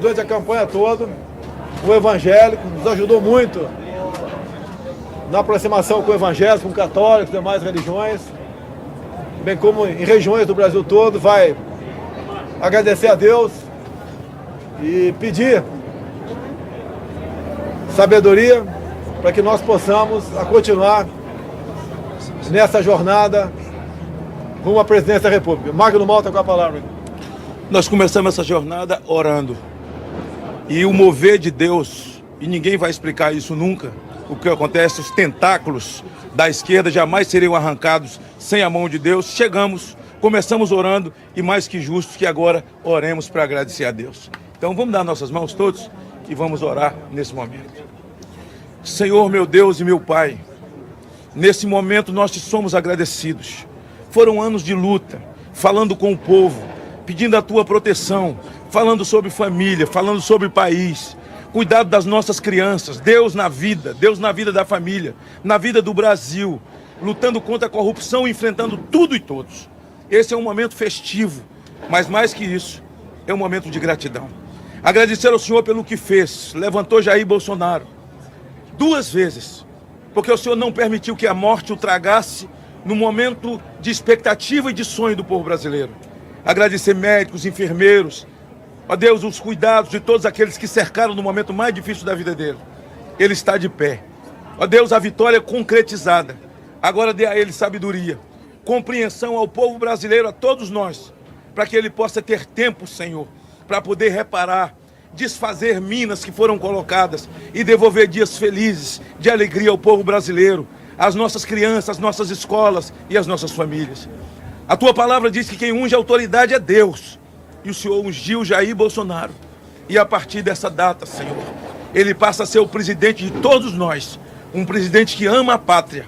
durante a campanha toda, o evangélico, nos ajudou muito na aproximação com o evangélico, com católicos, demais religiões, bem como em regiões do Brasil todo. Vai agradecer a Deus e pedir sabedoria para que nós possamos continuar nessa jornada rumo à presidência da República. Magno Malta com a palavra. Nós começamos essa jornada orando. E o mover de Deus, e ninguém vai explicar isso nunca, o que acontece, os tentáculos da esquerda jamais seriam arrancados sem a mão de Deus. Começamos orando, e mais que justo que agora oremos para agradecer a Deus. Então vamos dar nossas mãos todos e vamos orar nesse momento. Senhor, meu Deus e meu Pai, nesse momento nós te somos agradecidos. Foram anos de luta, falando com o povo, pedindo a tua proteção, falando sobre família, falando sobre país, cuidado das nossas crianças, Deus na vida da família, na vida do Brasil, lutando contra a corrupção, enfrentando tudo e todos. Esse é um momento festivo, mas mais que isso, é um momento de gratidão. Agradecer ao Senhor pelo que fez, levantou Jair Bolsonaro 2 vezes, porque o Senhor não permitiu que a morte o tragasse no momento de expectativa e de sonho do povo brasileiro. Agradecer médicos, enfermeiros, ó Deus, os cuidados de todos aqueles que cercaram no momento mais difícil da vida dele. Ele está de pé. Ó Deus, a vitória concretizada. Agora dê a ele sabedoria, compreensão ao povo brasileiro, a todos nós, para que ele possa ter tempo, Senhor, para poder reparar, desfazer minas que foram colocadas e devolver dias felizes, de alegria ao povo brasileiro, às nossas crianças, às nossas escolas e às nossas famílias. A tua palavra diz que quem unge a autoridade é Deus. E o Senhor ungiu Jair Bolsonaro. E a partir dessa data, Senhor, ele passa a ser o presidente de todos nós. Um presidente que ama a pátria.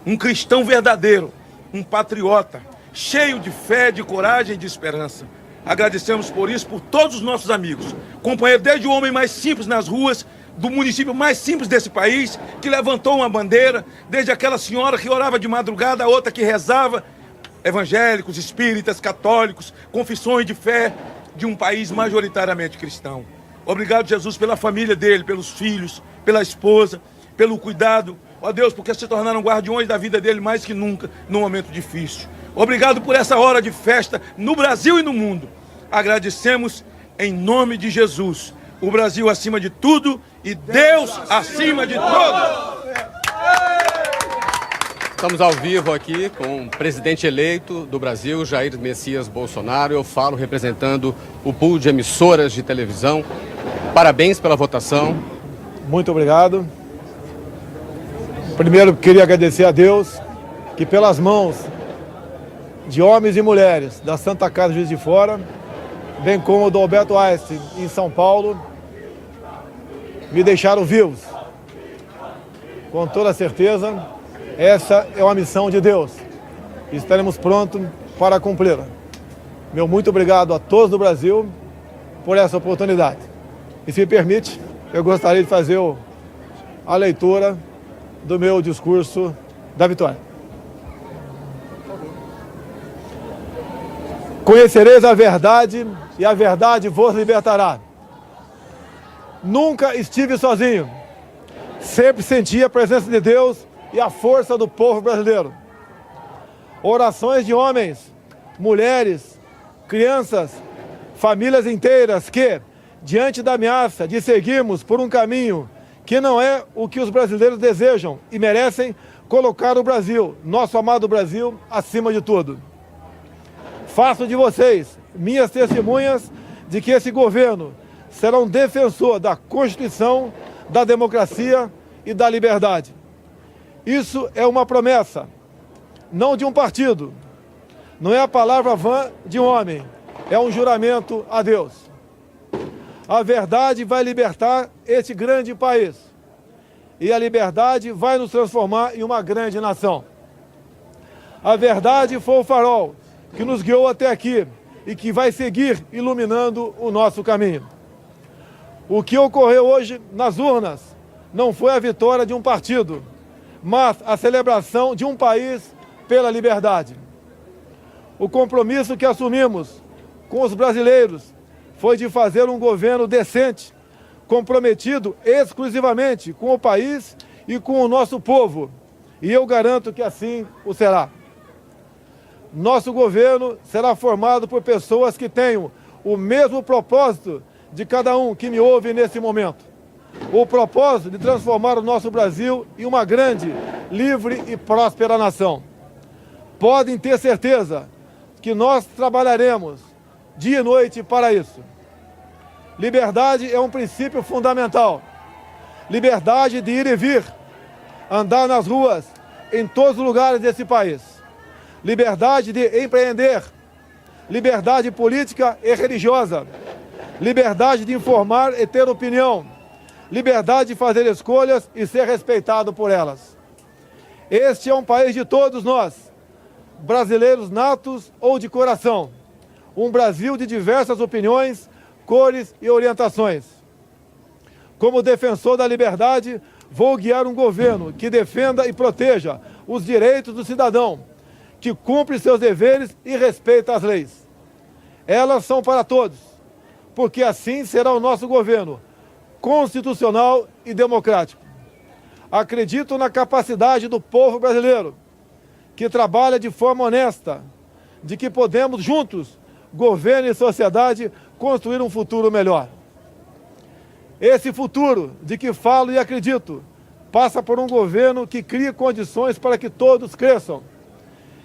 Um cristão verdadeiro. Um patriota. Cheio de fé, de coragem e de esperança. Agradecemos por isso, por todos os nossos amigos. Companheiro, desde o homem mais simples nas ruas, do município mais simples desse país, que levantou uma bandeira, desde aquela senhora que orava de madrugada, a outra que rezava, evangélicos, espíritas, católicos, confissões de fé de um país majoritariamente cristão. Obrigado, Jesus, pela família dele, pelos filhos, pela esposa, pelo cuidado. Ó Deus, porque se tornaram guardiões da vida dele mais que nunca, num momento difícil. Obrigado por essa hora de festa no Brasil e no mundo. Agradecemos em nome de Jesus. O Brasil acima de tudo e Deus acima de todos. Estamos ao vivo aqui com o presidente eleito do Brasil, Jair Messias Bolsonaro. Eu falo representando o pool de emissoras de televisão. Parabéns pela votação. Muito obrigado. Primeiro, queria agradecer a Deus que pelas mãos de homens e mulheres da Santa Casa Juiz de Fora, bem como do Alberto Einstein em São Paulo, me deixaram vivos. Com toda certeza, essa é uma missão de Deus. Estaremos prontos para cumpri-la. Meu muito obrigado a todos do Brasil por essa oportunidade. E se me permite, eu gostaria de fazer a leitura do meu discurso da vitória. Conhecereis a verdade e a verdade vos libertará. Nunca estive sozinho. Sempre senti a presença de Deus e a força do povo brasileiro. Orações de homens, mulheres, crianças, famílias inteiras que, diante da ameaça de seguirmos por um caminho que não é o que os brasileiros desejam e merecem, colocar o Brasil, nosso amado Brasil, acima de tudo. Faço de vocês minhas testemunhas de que esse governo será um defensor da Constituição, da democracia e da liberdade. Isso é uma promessa, não de um partido, não é a palavra vã de um homem, é um juramento a Deus. A verdade vai libertar este grande país e a liberdade vai nos transformar em uma grande nação. A verdade foi o farol que nos guiou até aqui e que vai seguir iluminando o nosso caminho. O que ocorreu hoje nas urnas não foi a vitória de um partido, mas a celebração de um país pela liberdade. O compromisso que assumimos com os brasileiros foi de fazer um governo decente, comprometido exclusivamente com o país e com o nosso povo. E eu garanto que assim o será. Nosso governo será formado por pessoas que tenham o mesmo propósito de cada um que me ouve nesse momento. O propósito de transformar o nosso Brasil em uma grande, livre e próspera nação. Podem ter certeza que nós trabalharemos dia e noite para isso. Liberdade é um princípio fundamental. Liberdade de ir e vir, andar nas ruas, em todos os lugares desse país. Liberdade de empreender, liberdade política e religiosa, liberdade de informar e ter opinião, liberdade de fazer escolhas e ser respeitado por elas. Este é um país de todos nós, brasileiros natos ou de coração, um Brasil de diversas opiniões, cores e orientações. Como defensor da liberdade, vou guiar um governo que defenda e proteja os direitos do cidadão, que cumpre seus deveres e respeita as leis. Elas são para todos, porque assim será o nosso governo, constitucional e democrático. Acredito na capacidade do povo brasileiro, que trabalha de forma honesta, de que podemos juntos, governo e sociedade, construir um futuro melhor. Esse futuro de que falo e acredito passa por um governo que crie condições para que todos cresçam.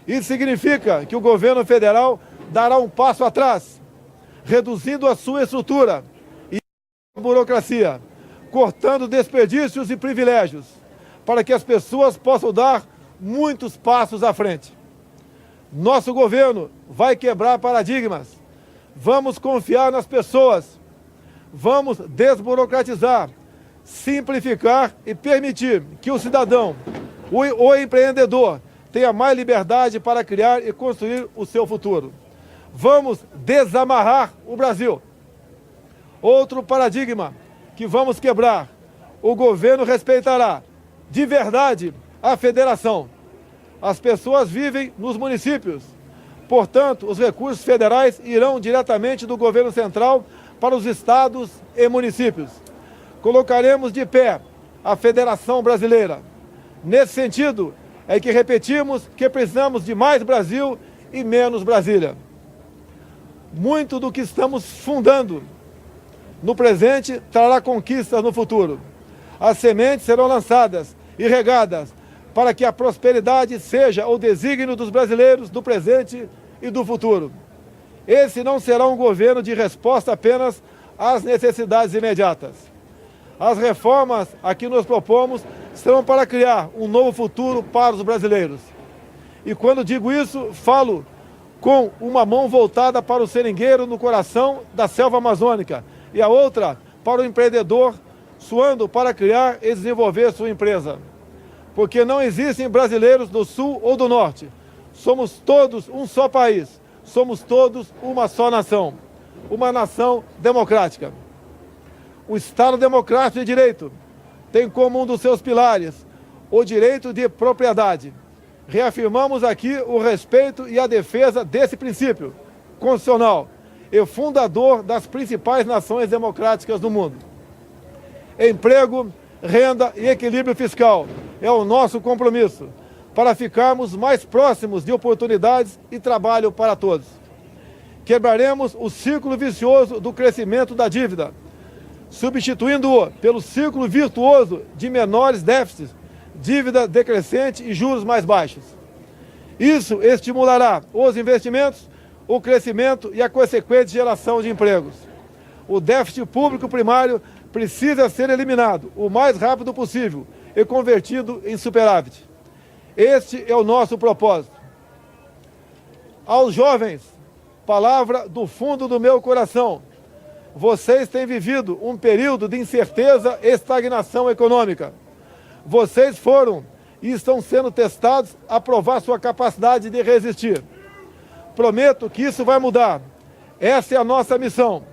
Isso significa que o governo federal dará um passo atrás, reduzindo a sua estrutura e a burocracia, cortando desperdícios e privilégios, para que as pessoas possam dar muitos passos à frente. Nosso governo vai quebrar paradigmas. Vamos confiar nas pessoas. Vamos desburocratizar, simplificar e permitir que o cidadão, o empreendedor, tenha mais liberdade para criar e construir o seu futuro. Vamos desamarrar o Brasil. Outro paradigma que vamos quebrar: o governo respeitará de verdade a federação. As pessoas vivem nos municípios, portanto, os recursos federais irão diretamente do governo central para os estados e municípios. Colocaremos de pé a Federação Brasileira. Nesse sentido, é que repetimos que precisamos de mais Brasil e menos Brasília. Muito do que estamos fundando no presente trará conquistas no futuro. As sementes serão lançadas e regadas para que a prosperidade seja o desígnio dos brasileiros do presente e do futuro. Esse não será um governo de resposta apenas às necessidades imediatas. As reformas a que nos propomos serão para criar um novo futuro para os brasileiros. E quando digo isso, falo com uma mão voltada para o seringueiro no coração da selva amazônica e a outra para o empreendedor suando para criar e desenvolver sua empresa. Porque não existem brasileiros do sul ou do norte. Somos todos um só país. Somos todos uma só nação. Uma nação democrática. O Estado Democrático de Direito tem como um dos seus pilares o direito de propriedade. Reafirmamos aqui o respeito e a defesa desse princípio constitucional e fundador das principais nações democráticas do mundo. Emprego, renda e equilíbrio fiscal é o nosso compromisso para ficarmos mais próximos de oportunidades e trabalho para todos. Quebraremos o ciclo vicioso do crescimento da dívida, substituindo-o pelo ciclo virtuoso de menores déficits, dívida decrescente e juros mais baixos. Isso estimulará os investimentos, o crescimento e a consequente geração de empregos. O déficit público primário precisa ser eliminado o mais rápido possível e convertido em superávit. Este é o nosso propósito. Aos jovens, palavra do fundo do meu coração: vocês têm vivido um período de incerteza e estagnação econômica. Vocês foram e estão sendo testados a provar sua capacidade de resistir. Prometo que isso vai mudar. Essa é a nossa missão.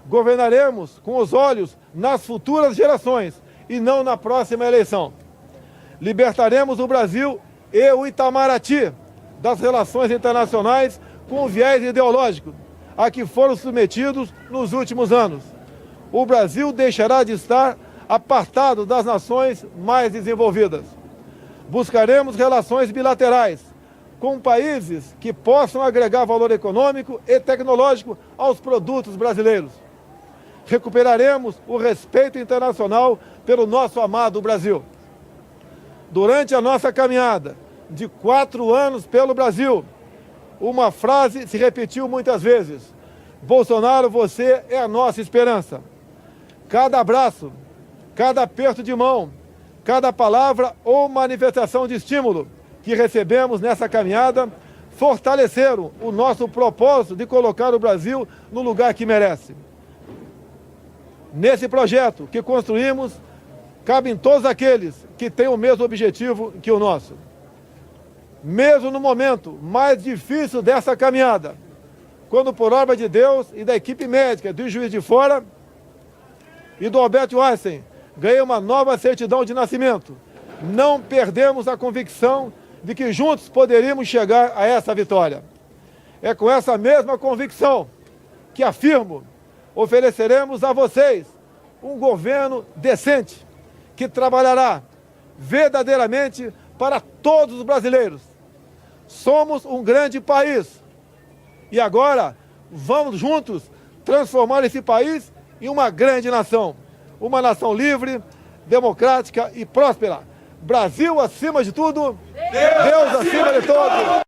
Governaremos com os olhos nas futuras gerações e não na próxima eleição. Libertaremos o Brasil e o Itamaraty das relações internacionais com viés ideológico, a que foram submetidos nos últimos anos. O Brasil deixará de estar apartado das nações mais desenvolvidas. Buscaremos relações bilaterais com países que possam agregar valor econômico e tecnológico aos produtos brasileiros. Recuperaremos o respeito internacional pelo nosso amado Brasil. Durante a nossa caminhada de 4 anos pelo Brasil, uma frase se repetiu muitas vezes: Bolsonaro, você é a nossa esperança. Cada abraço, cada aperto de mão, cada palavra ou manifestação de estímulo que recebemos nessa caminhada fortaleceram o nosso propósito de colocar o Brasil no lugar que merece. Nesse projeto que construímos, cabem todos aqueles que têm o mesmo objetivo que o nosso. Mesmo no momento mais difícil dessa caminhada, quando por obra de Deus e da equipe médica do Juiz de Fora e do Albert Einstein ganhei uma nova certidão de nascimento, não perdemos a convicção de que juntos poderíamos chegar a essa vitória. É com essa mesma convicção que afirmo, ofereceremos a vocês um governo decente, que trabalhará verdadeiramente para todos os brasileiros. Somos um grande país e agora vamos juntos transformar esse país em uma grande nação. Uma nação livre, democrática e próspera. Brasil acima de tudo, Deus acima de todos.